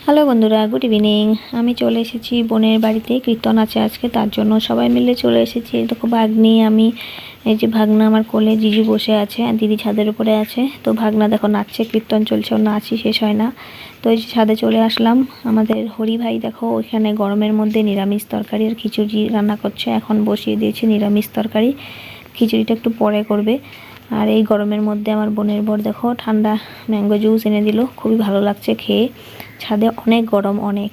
Hello বন্ধুরা, good evening. আমি চলে এসেছি বোনের বাড়িতে, কীর্তন আছে আজকে, তার জন্য সবাই মিলে চলে এসেছি। দেখো ভাগ্নি, আমি, এই যে ভাগনা আমার কোলে, জিজু বসে আছে আর দিদি ছাদের উপরে আছে। তো ভাগনা দেখো নাচছে, কীর্তন চলছে, ওর নাচই শেষ হয় না। তো এই যে ছাদে চলে আসলাম। আমাদের হরি ভাই দেখো ওইখানে গরমের মধ্যে নিরামিষ তরকারি আর খিচুড়ি রান্না করছে। এখন বসিয়ে দিয়েছে নিরামিষ তরকারি, খিচুড়িটা একটু পরে করবে। আর এই গরমের মধ্যে আমার বোনের বর দেখো ঠান্ডা ম্যাঙ্গো জুস এনে দিল, খুবই ভালো লাগছে খেয়ে। ছাদে অনেক গরম, অনেক,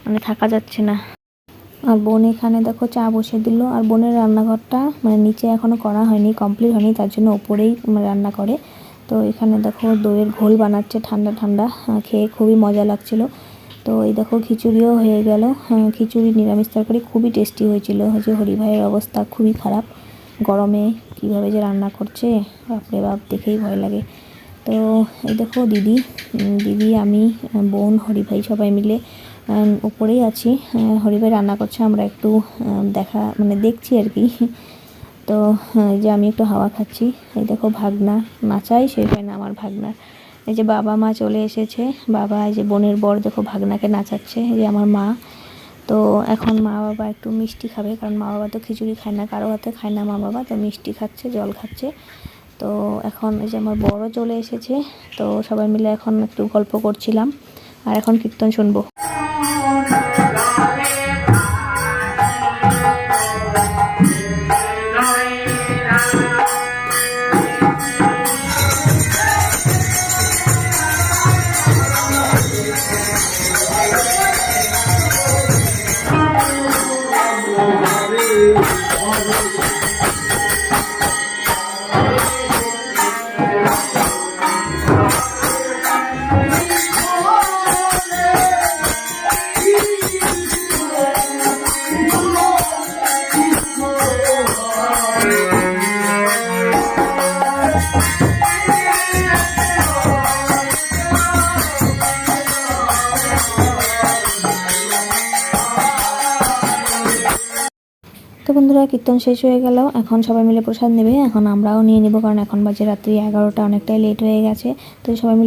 মানে থাকা যাচ্ছে না। আর বোন এখানে দেখো চা বসিয়ে দিল। আর বোনের রান্নাঘরটা মানে নিচে এখনও করা হয়নি, কমপ্লিট হয়নি, তার জন্য ওপরেই রান্না করে। তো এখানে দেখো দইয়ের ঘোল বানাচ্ছে ঠান্ডা ঠান্ডা, খেয়ে খুবই মজা লাগছিল। তো এই দেখো খিচুড়িও হয়ে গেল। খিচুড়ি নিরামিষ তরকারি খুবই টেস্টি হয়েছিল। হচ্ছে হরি ভাইয়ের অবস্থা খুবই খারাপ, গরমে কিভাবে যে রান্না করছে বাপরে বাপ, দেখেই ভয় লাগে। তো এই দেখো দিদি, আমি, বোন, হরি ভাই সবাই মিলে উপরেই আছি। হরি ভাই রান্না করছে, আমরা একটু দেখছি আর কি। তো এই যে আমি একটু হাওয়া খাচ্ছি। এই দেখো ভাগনা নাচাই শেষ হয় না আমার ভাগনার। এই যে বাবা মা চলে এসেছে। বাবা, এই যে বোনের বর দেখো ভাগনাকে নাচাচ্ছে। এই যে আমার মা। তো এখন মা বাবা একটু মিষ্টি খাবে, কারণ মা বাবা তো খিচুড়ি খায় না, কারো হাতে খায় না মা বাবা, তো মিষ্টি খাচ্ছে, জল খাচ্ছে। তো এখন এই যে আমার বড় চলে এসেছে। তো সবাই মিলে এখন একটু গল্প করছিলাম, আর এখন কীর্তন শুনবো। তো বন্ধুরা, কীর্তন শেষ হয়ে গেল, এখন সবাই মিলে প্রসাদ নেবে। এখন আমরাও নিয়ে নেব, কারণ এখন বাজে রাত্রি 11টা, অনেকটাই লেট হয়ে গেছে। তো সবাই মিলে